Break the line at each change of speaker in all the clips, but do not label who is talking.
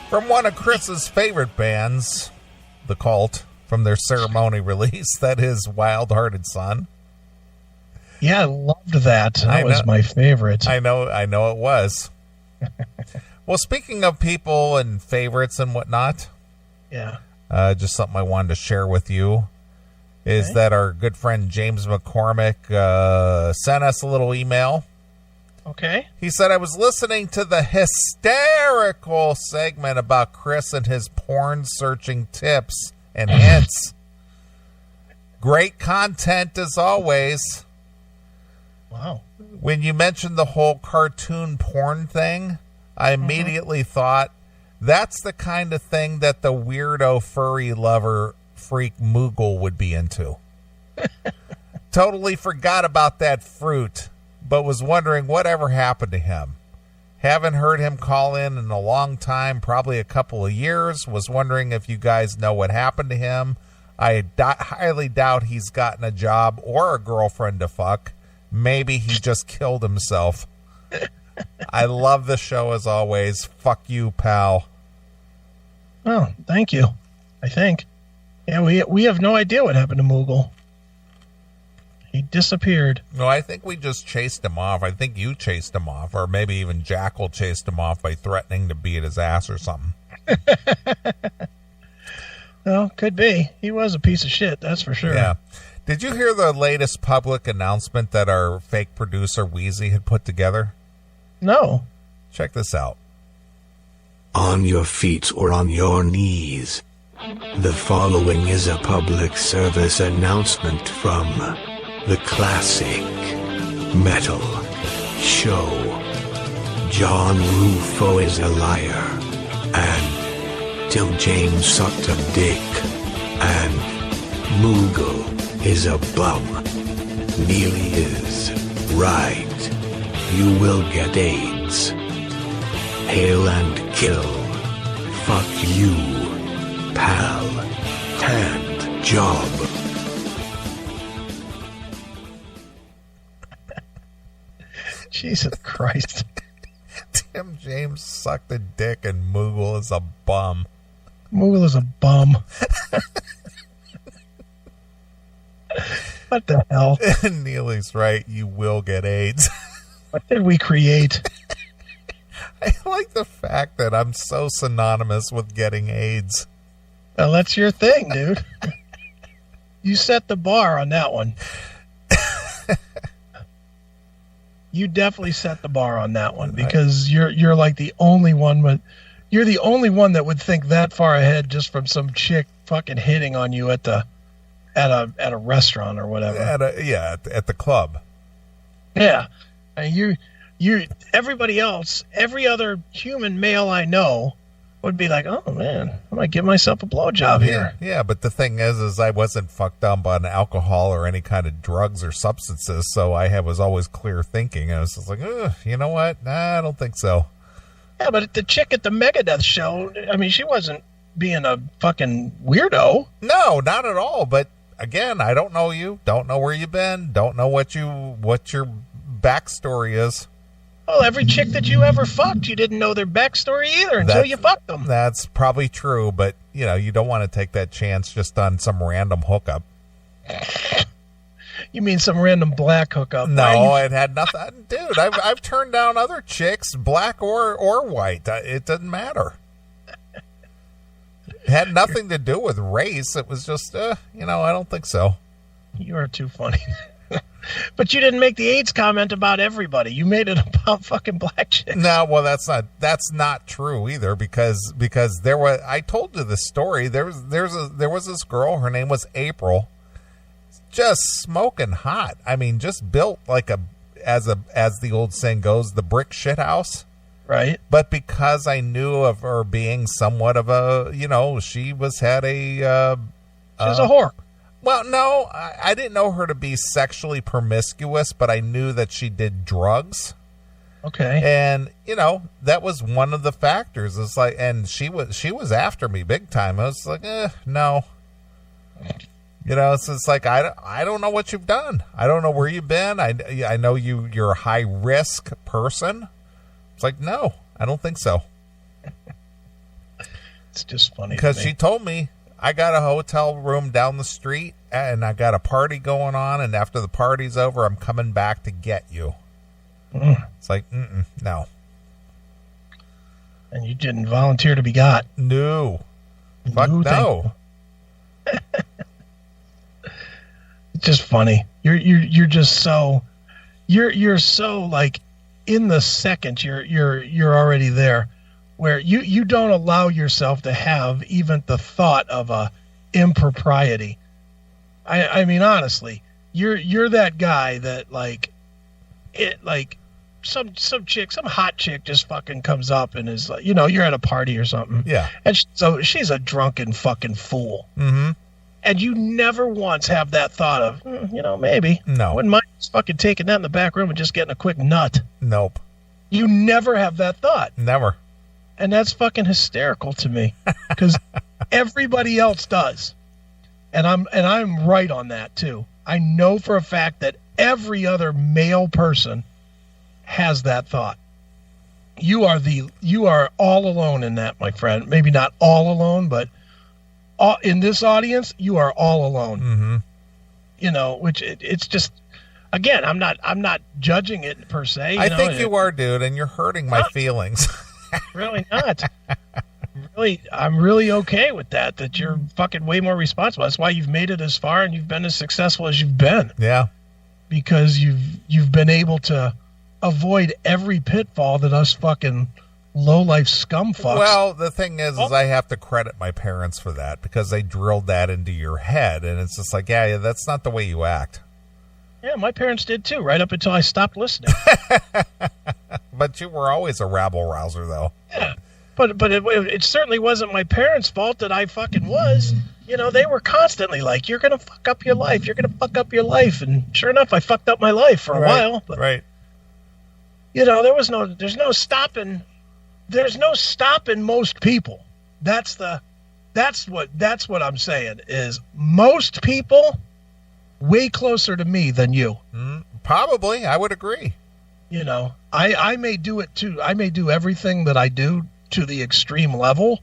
From one of Chris's favorite bands, The Cult, from their ceremony release, that is Wild Hearted Son.
Yeah, I loved that. That was my favorite.
I know it was. Well, speaking of people and favorites and whatnot,
yeah,
just something I wanted to share with you is that our good friend James McCormick sent us a little email.
Okay.
He said, I was listening to the hysterical segment about Chris and his porn searching tips and hints. Great content as always.
Wow.
When you mentioned the whole cartoon porn thing, I immediately thought that's the kind of thing that the weirdo furry lover freak Moogle would be into. Totally forgot about that fruit, but was wondering whatever happened to him. Haven't heard him call in a long time, probably a couple of years. Was wondering if you guys know what happened to him. I highly doubt he's gotten a job or a girlfriend to fuck. Maybe he just killed himself. I love the show as always. Fuck you, pal.
Oh, thank you. I think. Yeah, we have no idea what happened to Moogle. He disappeared.
No, I think we just chased him off. I think you chased him off, or maybe even Jackal chased him off by threatening to beat his ass or something.
Well, could be. He was a piece of shit, that's for sure.
Yeah. Did you hear the latest public announcement that our fake producer Wheezy had put together?
No.
Check this out.
On your feet or on your knees. The following is a public service announcement from the classic metal show. John Rufo is a liar, and Tim James sucked a dick, and Moogle is a bum. Neeley is right. You will get AIDS. Hail and kill. Fuck you, pal. Hand job.
Jesus Christ.
Tim James sucked a dick and Moogle is a bum.
Moogle is a bum. What the hell?
Neely's right. You will get AIDS.
What did we create?
I like the fact that I'm so synonymous with getting AIDS.
Well, that's your thing, dude. You set the bar on that one. You definitely set the bar on that one because you're like the only one you're the only one that would think that far ahead just from some chick fucking hitting on you at a restaurant or whatever.
At the club.
Yeah. And you everybody else, every other human male I know would be like, oh man, I might give myself a blowjob here.
Yeah, but the thing is I wasn't fucked up on alcohol or any kind of drugs or substances, so I was always clear thinking. I was just like, you know what? Nah, I don't think so.
Yeah, but the chick at the Megadeth show, I mean, she wasn't being a fucking weirdo.
No, not at all. But again, I don't know you, don't know where you've been, don't know what your backstory is.
Well, every chick that you ever fucked, you didn't know their backstory either until you fucked them.
That's probably true, but you don't want to take that chance just on some random hookup.
You mean some random black hookup?
No, it had nothing. Dude, I've turned down other chicks, black or white. It doesn't matter. It had nothing to do with race. It was just, I don't think so.
You are too funny. But you didn't make the AIDS comment about everybody. You made it about fucking black chicks.
No, well, that's not true either because I told you the story. There was this girl. Her name was April. Just smoking hot. I mean, just built like as the old saying goes, the brick shit house.
Right.
But because I knew of her being somewhat of a, she was a
whore.
Well, no, I didn't know her to be sexually promiscuous, but I knew that she did drugs.
Okay.
And, that was one of the factors. It's like, and she was after me big time. I was like, no. It's like, I don't know what you've done. I don't know where you've been. I know you're a high risk person. It's like, no, I don't think so.
It's just funny
because she told me, I got a hotel room down the street and I got a party going on, and after the party's over, I'm coming back to get you. It's like, no.
And you didn't volunteer to be got.
No. Fuck no.
It's just funny. You're just so you're so like in the second you're already there, where you don't allow yourself to have even the thought of a impropriety. I mean, honestly, you're that guy that like some chick, some hot chick just fucking comes up and is like, you're at a party or something.
Yeah.
And so she's a drunken fucking fool.
Mm-hmm.
And you never once have that thought of, maybe.
No.
Wouldn't mind just fucking taking that in the back room and just getting a quick nut.
Nope.
You never have that thought.
Never.
And that's fucking hysterical to me, because everybody else does. And I'm right on that too. I know for a fact that every other male person has that thought. You are all alone in that, my friend. Maybe not all alone, but in this audience, you are all alone.
Mm-hmm.
Which it's just, again, I'm not judging it per se.
I think you are, dude, and you're hurting my feelings.
Really not. I'm really okay with that you're fucking way more responsible. That's why you've made it as far and you've been as successful as you've been.
Yeah.
Because you've been able to avoid every pitfall that us fucking low-life scum fucks.
Well, the thing is I have to credit my parents for that, because they drilled that into your head, and it's just like, yeah, that's not the way you act.
Yeah, my parents did too, right up until I stopped listening.
But you were always a rabble-rouser, though.
Yeah, but it certainly wasn't my parents' fault that I fucking was. They were constantly like, you're going to fuck up your life. You're going to fuck up your life. And sure enough, I fucked up my life for a while. But,
right.
there's no stopping most people. That's what I'm saying is most people way closer to me than you.
Probably. I would agree.
I may do it too. I may do everything that I do to the extreme level,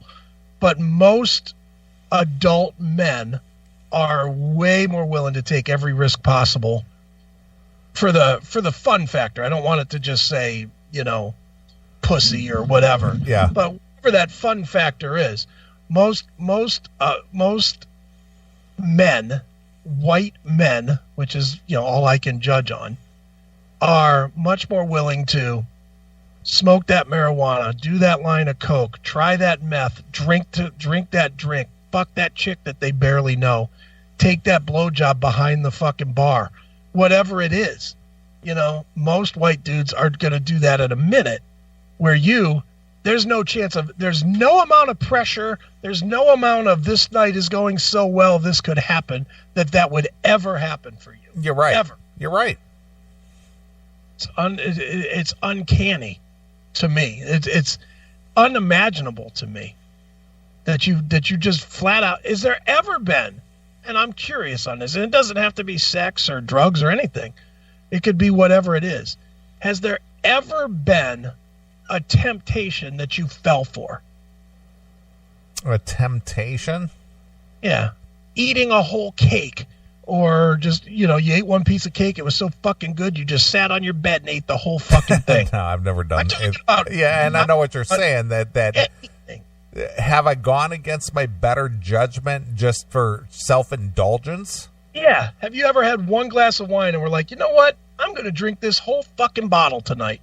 but most adult men are way more willing to take every risk possible for the fun factor. I don't want it to just say, pussy or whatever.
Yeah.
But whatever that fun factor is, most men, white men, which is, all I can judge on, are much more willing to smoke that marijuana, do that line of coke, try that meth, drink that drink, fuck that chick that they barely know, take that blowjob behind the fucking bar, whatever it is. Most white dudes are going to do that in a minute, where there's no amount of pressure, there's no amount of this night is going so well this could happen that would ever happen for you.
You're right.
Ever.
You're right.
It's uncanny to me. It's unimaginable to me that you just flat out. Is there ever been? And I'm curious on this. And it doesn't have to be sex or drugs or anything. It could be whatever it is. Has there ever been a temptation that you fell for?
A temptation?
Yeah. Eating a whole cake. Or just, you ate one piece of cake. It was so fucking good, you just sat on your bed and ate the whole fucking thing.
No, I've never done
it.
And I know what you're saying. That
anything.
Have I gone against my better judgment just for self-indulgence?
Yeah. Have you ever had one glass of wine and we're like, you know what? I'm going to drink this whole fucking bottle tonight.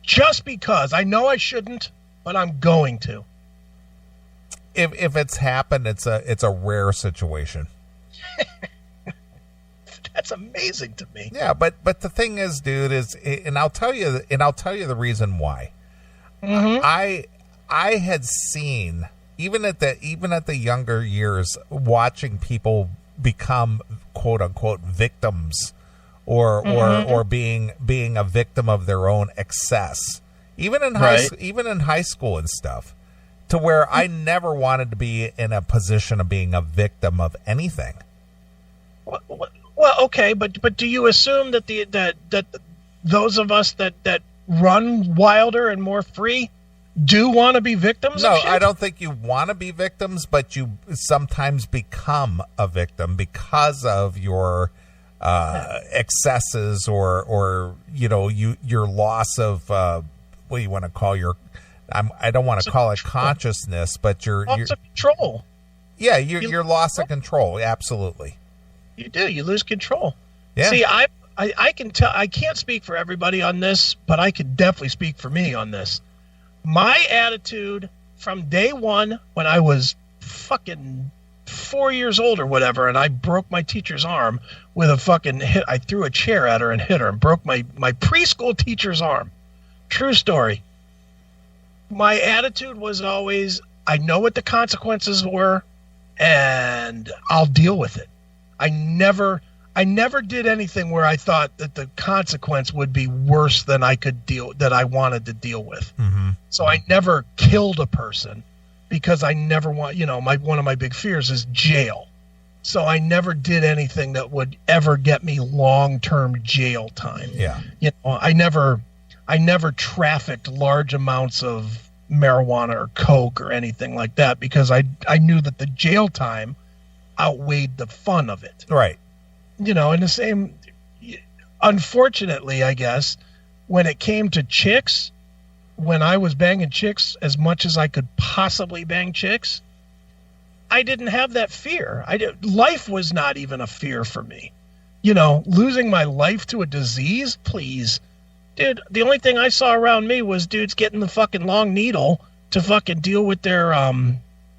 Just because. I know I shouldn't, but I'm going to.
If it's happened, it's a rare situation.
That's amazing to me.
Yeah, but the thing is, dude, and I'll tell you the reason why.
Mm-hmm.
I had seen even at the younger years, watching people become quote unquote victims or being a victim of their own excess, even in high school and stuff, to where I never wanted to be in a position of being a victim of anything.
Well, okay, but do you assume that those of us that run wilder and more free do want to be victims
No,
of shit?
I don't think you want to be victims, but you sometimes become a victim because of your excesses or your loss of what do you want to call I don't want to call it consciousness, but your
loss of control.
Yeah, your loss of control. Absolutely.
You do. You lose control.
Yeah.
See, I can tell. I can't speak for everybody on this, but I can definitely speak for me on this. My attitude from day one, when I was fucking 4 years old or whatever, and I broke my teacher's arm with a fucking hit. I threw a chair at her and hit her and broke my preschool teacher's arm. True story. My attitude was always, I know what the consequences were, and I'll deal with it. I never did anything where I thought that the consequence would be worse than that I wanted to deal with.
Mm-hmm.
So I never killed a person because I never want, one of my big fears is jail. So I never did anything that would ever get me long-term jail time.
Yeah.
I never trafficked large amounts of marijuana or coke or anything like that because I knew that the jail time outweighed the fun of it.
Right.
And the same, unfortunately, I guess, when it came to chicks, when I was banging chicks as much as I could possibly bang chicks, I didn't have that fear. Life was not even a fear for me. Losing my life to a disease, please. Dude, the only thing I saw around me was dudes getting the fucking long needle to fucking deal with their,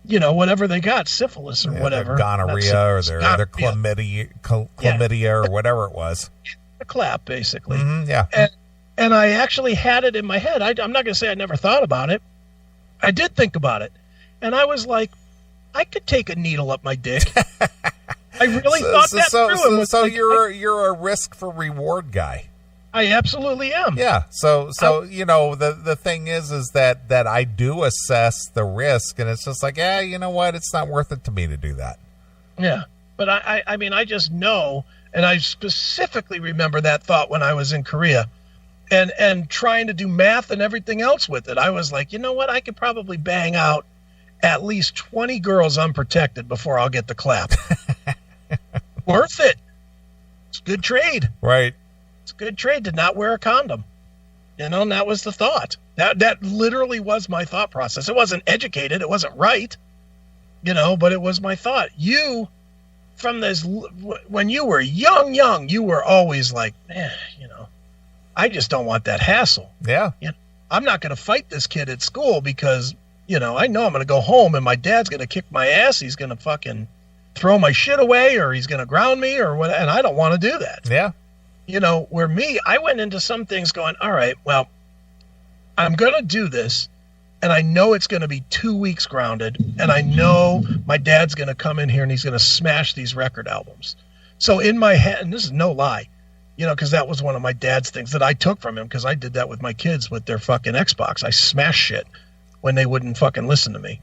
whatever they got, syphilis or whatever.
Their gonorrhea or their chlamydia or whatever it was.
A clap, basically.
Mm-hmm, yeah.
And I actually had it in my head. I'm not going to say I never thought about it. I did think about it. And I was like, I could take a needle up my dick. I really thought that through.
So you're a risk for reward guy.
I absolutely am.
Yeah. So the thing is that I do assess the risk, and it's just like, you know what? It's not worth it to me to do that.
Yeah. But I mean, I just know, and I specifically remember that thought when I was in Korea and trying to do math and everything else with it. I was like, you know what? I could probably bang out at least 20 girls unprotected before I'll get the clap. Worth it. It's a good trade.
Right.
It's a good trade to not wear a condom. And that was the thought. That literally was my thought process. It wasn't educated. It wasn't right, but it was my thought. You, from this, when you were young, you were always like, I just don't want that hassle.
Yeah.
I'm not going to fight this kid at school because, I know I'm going to go home and my dad's going to kick my ass. He's going to fucking throw my shit away or he's going to ground me or what. And I don't want to do that.
Yeah.
Where I went into some things going, all right, well, I'm going to do this. And I know it's going to be 2 weeks grounded. And I know my dad's going to come in here and he's going to smash these record albums. So in my head, and this is no lie, because that was one of my dad's things that I took from him because I did that with my kids with their fucking Xbox. I smashed shit when they wouldn't fucking listen to me.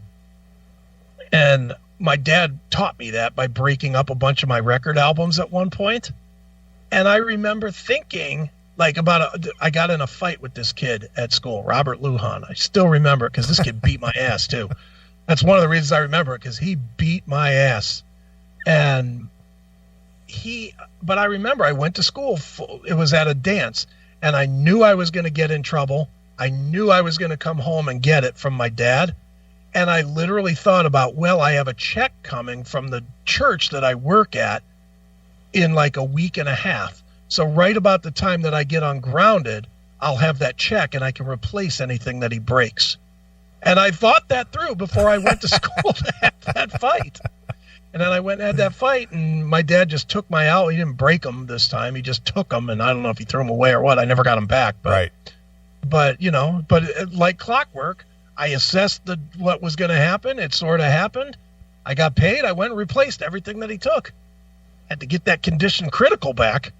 And my dad taught me that by breaking up a bunch of my record albums at one point. And I remember thinking, I got in a fight with this kid at school, Robert Lujan. I still remember it because this kid beat my ass too. That's one of the reasons I remember it, because he beat my ass. But I remember I went to school, it was at a dance, and I knew I was going to get in trouble. I knew I was going to come home and get it from my dad. And I literally thought about, I have a check coming from the church that I work at in like a week and a half. So right about the time that I get ungrounded, I'll have that check and I can replace anything that he breaks. And I thought that through before I went to school to have that fight. And then I went and had that fight, and my dad just took my out. He didn't break them this time. He just took them, and I don't know if he threw them away or what. I never got them back. But,
right.
But like clockwork, I assessed what was going to happen. It sort of happened. I got paid. I went and replaced everything that he took. Had to get that condition critical back.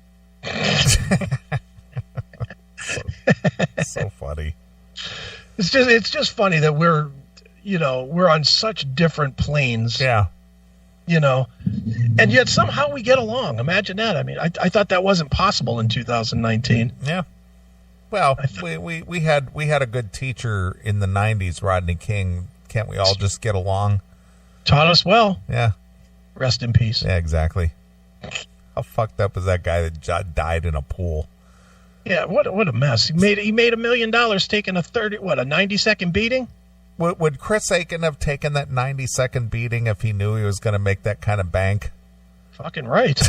So funny.
It's just funny that we're on such different planes.
Yeah.
And yet somehow we get along. Imagine that. I mean, I thought that wasn't possible in 2019.
Yeah. Well, we had a good teacher in the 90s, Rodney King. Can't we all just get along?
Taught us well.
Yeah.
Rest in peace.
Yeah, exactly. How fucked up is that guy that died in a pool?
Yeah, what a mess. He made $1 million taking a 90-second beating?
Would Chris Aiken have taken that 90-second beating if he knew he was going to make that kind of bank?
Fucking right.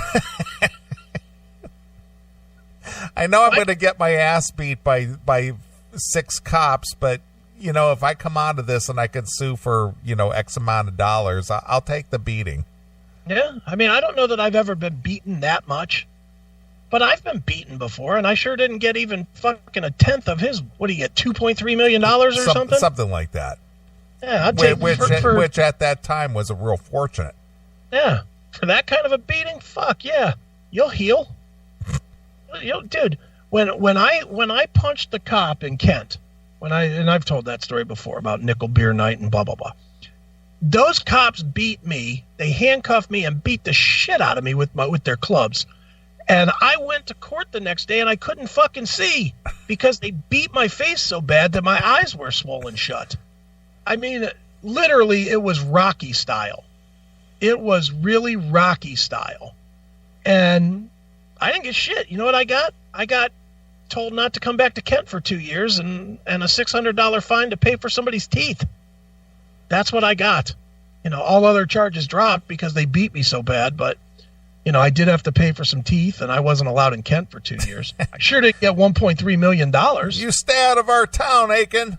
I know I'm going to get my ass beat by 6 cops, but, you know, if I come out of this and I can sue for, you know, X amount of dollars, I'll take the beating.
Yeah, I mean, I don't know that I've ever been beaten that much, but I've been beaten before, and I sure didn't get even fucking a tenth of his. What do you get, $2.3 million or something?
Something like that.
Yeah, I'd take
which at that time was a real fortunate.
Yeah, for that kind of a beating, fuck yeah, you'll heal. Dude, when I punched the cop in Kent, and I've told that story before about nickel beer night and blah blah blah. Those cops beat me. They handcuffed me and beat the shit out of me with their clubs. And I went to court the next day and I couldn't fucking see because they beat my face so bad that my eyes were swollen shut. I mean, literally, it was Rocky style. It was really Rocky style. And I didn't get shit. You know what I got? I got told not to come back to Kent for 2 years and a $600 fine to pay for somebody's teeth. That's what I got. You know, all other charges dropped because they beat me so bad, but, you know, I did have to pay for some teeth, and I wasn't allowed in Kent for 2 years. I sure didn't get $1.3 million.
You stay out of our town, Aiken.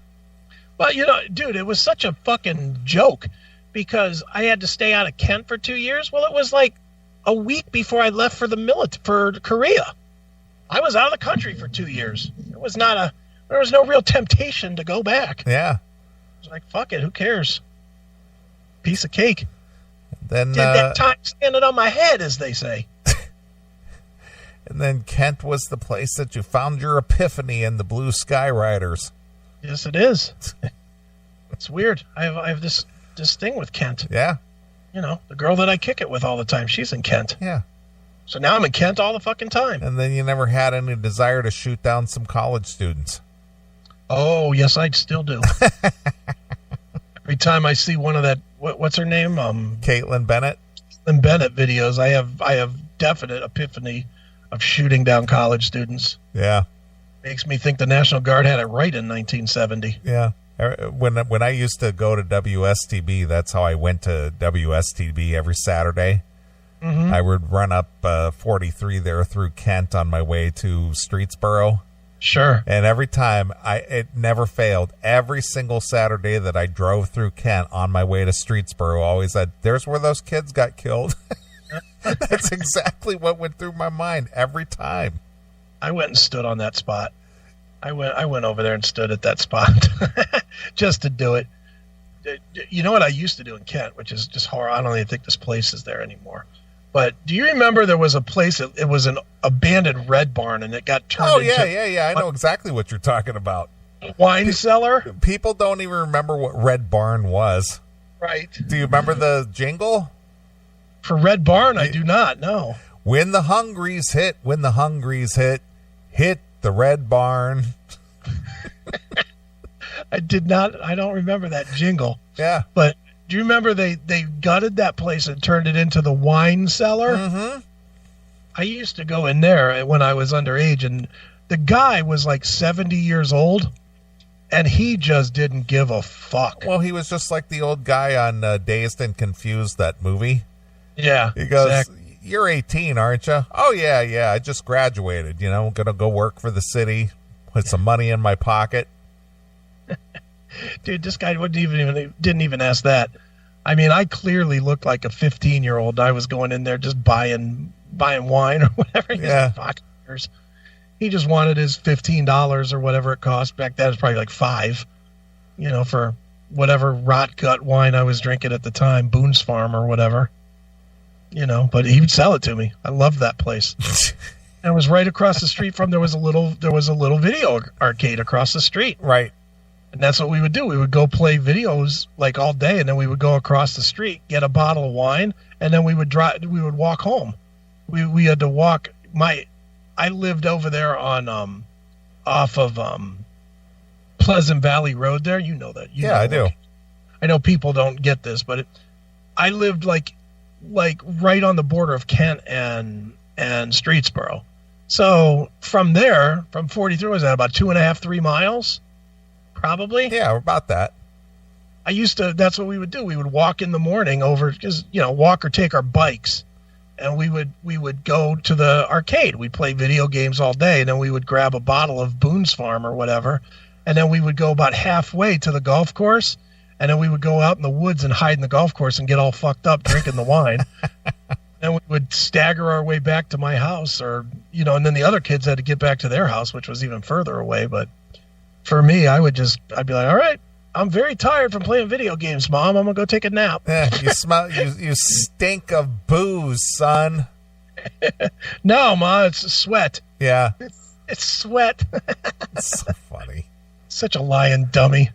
But, you know, dude, it was such a fucking joke because I had to stay out of Kent for 2 years. Well, it was like a week before I left for for Korea. I was out of the country for 2 years. There was no real temptation to go back.
Yeah.
I was like, fuck it, who cares? Piece of cake.
Then
did that time standing on my head, as they say.
And then Kent was the place that you found your epiphany in the Blue Sky Riders.
Yes, it is. It's weird. I have this thing with Kent.
Yeah.
You know, the girl that I kick it with all the time, she's in Kent.
Yeah.
So now I'm in Kent all the fucking time.
And then you never had any desire to shoot down some college students.
Oh, yes, I still do. Every time I see one of that, what's her name?
Caitlin Bennett.
Caitlin Bennett videos, I have definite epiphany of shooting down college students.
Yeah.
Makes me think the National Guard had it right in 1970.
Yeah. When I used to go to WSTB, that's how I went to WSTB every Saturday. Mm-hmm. I would run up 43 there through Kent on my way to Streetsboro.
Sure.
And every time, it never failed. Every single Saturday that I drove through Kent on my way to Streetsboro, I always said, there's where those kids got killed. That's exactly what went through my mind every time.
I went and stood on that spot. I went over there and stood at that spot just to do it. You know what I used to do in Kent, which is just horrible. I don't even think this place is there anymore. But do you remember there was a place, it was an abandoned Red Barn, and it got turned into...
I know exactly what you're talking about.
Wine cellar?
People don't even remember what Red Barn was.
Right.
Do you remember the jingle?
For Red Barn, I do not, no.
When the Hungries hit, hit the Red Barn.
I don't remember that jingle.
Yeah.
But do you remember they gutted that place and turned it into the wine cellar?
Mm-hmm.
I used to go in there when I was underage, and the guy was like 70 years old, and he just didn't give a fuck.
Well, he was just like the old guy on Dazed and Confused, that movie.
Yeah.
He goes,
exactly.
You're 18, aren't you? Oh, yeah, I just graduated, I'm going to go work for the city, put some money in my pocket.
Dude, this guy didn't even ask that. I mean, I clearly looked like a 15-year-old. I was going in there just buying wine or whatever.
Yeah.
He just wanted his $15 or whatever it cost. Back then, it was probably like $5, for whatever rot gut wine I was drinking at the time, Boone Farm or whatever. But he would sell it to me. I loved that place. And it was right across the street from there was a little video arcade across the street.
Right.
And that's what we would do. We would go play videos like all day, and then we would go across the street, get a bottle of wine, and then we would walk home. We had to walk. I lived over there on off of Pleasant Valley Road there. You know that.
I do.
I know people don't get this, but I lived like right on the border of Kent and Streetsboro. So from there, from 43, was that about 2.5, 3 miles? Probably.
Yeah, about that.
That's what we would do. We would walk in the morning over, because, walk or take our bikes. And we would go to the arcade. We'd play video games all day. And then we would grab a bottle of Boone's Farm or whatever. And then we would go about halfway to the golf course. And then we would go out in the woods and hide in the golf course and get all fucked up drinking the wine. Then we would stagger our way back to my house, and then the other kids had to get back to their house, which was even further away. But for me, I'd be like, all right, I'm very tired from playing video games, Mom. I'm going to go take a nap.
Yeah, you stink of booze, son.
No, Ma, it's sweat.
Yeah.
It's sweat.
It's so funny.
Such a lying dummy.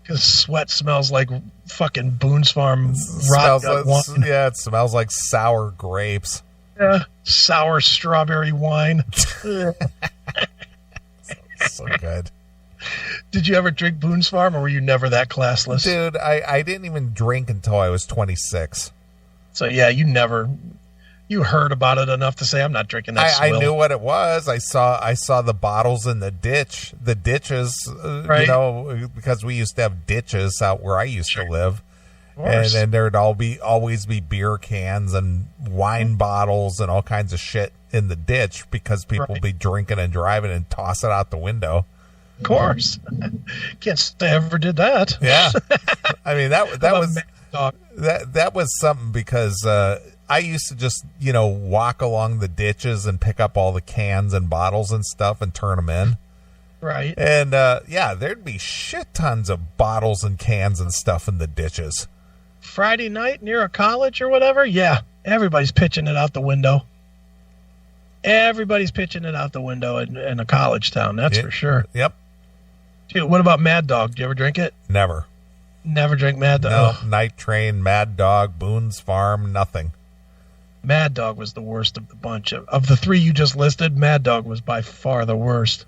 Because sweat smells like fucking Boone's Farm rot gut wine.
Yeah, it smells like sour grapes.
Yeah, sour strawberry wine.
So good.
Did you ever drink Boone's Farm, or were you never that classless?
Dude, I didn't even drink until I was 26.
So, yeah, you heard about it enough to say, I'm not drinking that swill.
I knew what it was. I saw the bottles in the ditches,
right.
Because we used to have ditches out where I used to live. And there'd always be beer cans and wine bottles and all kinds of shit in the ditch because people would be drinking and driving and toss it out the window.
Of course. Can't say I ever did that.
Yeah. I mean, that was something because, I used to just, walk along the ditches and pick up all the cans and bottles and stuff and turn them in.
Right.
And, there'd be shit tons of bottles and cans and stuff in the ditches.
Friday night near a college or whatever? Yeah. Everybody's pitching it out the window. Everybody's pitching it out the window in a college town. That's for sure.
Yep.
Dude, what about Mad Dog? Do you ever drink it?
Never.
Never drink Mad Dog?
No. Night Train, Mad Dog, Boone's Farm, nothing.
Mad Dog was the worst of the bunch. Of the three you just listed, Mad Dog was by far the worst.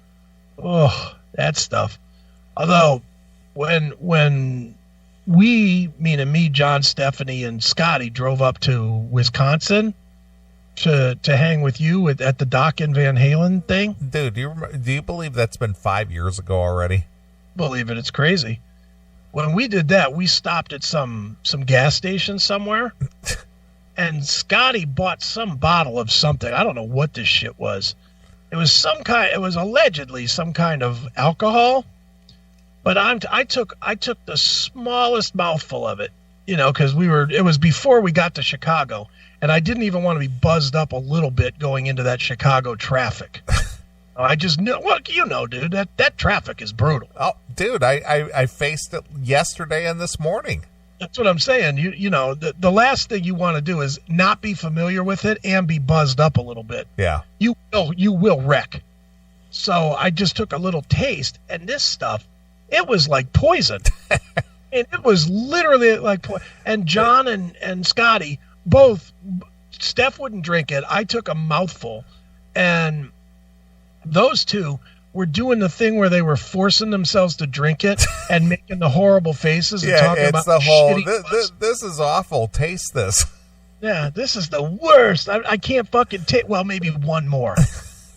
Oh, that stuff. Although, when we, meaning me, John, Stephanie, and Scotty, drove up to Wisconsin to hang with you at the Doc and Van Halen thing.
Dude, do you believe that's been 5 years ago already?
Believe it. It's crazy. When we did that, we stopped at some gas station somewhere. And Scotty bought some bottle of something. I don't know what this shit was. It was allegedly some kind of alcohol. But I took the smallest mouthful of it, because it was before we got to Chicago. And I didn't even want to be buzzed up a little bit going into that Chicago traffic. I just knew, dude, that traffic is brutal.
Oh, dude, I faced it yesterday and this morning.
That's what I'm saying. The last thing you want to do is not be familiar with it and be buzzed up a little bit.
Yeah.
You will wreck. So I just took a little taste, and this stuff, it was like poison. And it was literally like poison. And John and Scotty, both, Steph wouldn't drink it. I took a mouthful. And those two were doing the thing where they were forcing themselves to drink it and making the horrible faces and talking about
the whole, this is awful. Taste this.
Yeah, this is the worst. I can't fucking take. Well, maybe one more.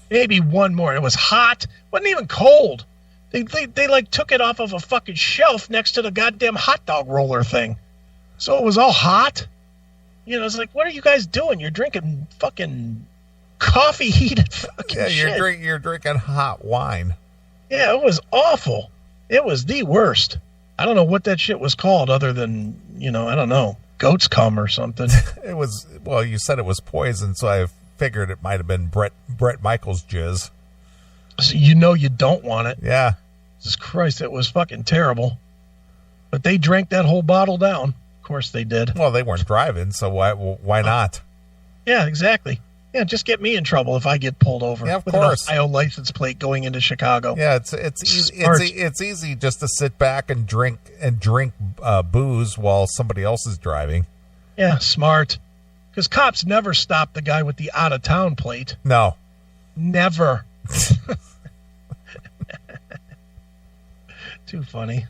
Maybe one more. It was hot. Wasn't even cold. They like took it off of a fucking shelf next to the goddamn hot dog roller thing. So it was all hot. It's like, what are you guys doing? You're drinking fucking coffee heated fucking shit.
You're drinking hot wine.
Yeah, it was awful. It was the worst. I don't know what that shit was called other than, I don't know, goat's cum or something.
It was, well, you said it was poison, so I figured it might have been Brett Michaels' jizz.
So you don't want it.
Yeah.
Jesus Christ, it was fucking terrible. But they drank that whole bottle down. Of course they did.
Well, they weren't driving, so why not?
Yeah, exactly. Yeah, just get me in trouble if I get pulled over.
Yeah, of
with
course.
An Ohio license plate going into Chicago.
Yeah, it's easy just to sit back and drink booze while somebody else is driving.
Yeah, smart. Because cops never stop the guy with the out of town plate.
No,
never. Too funny.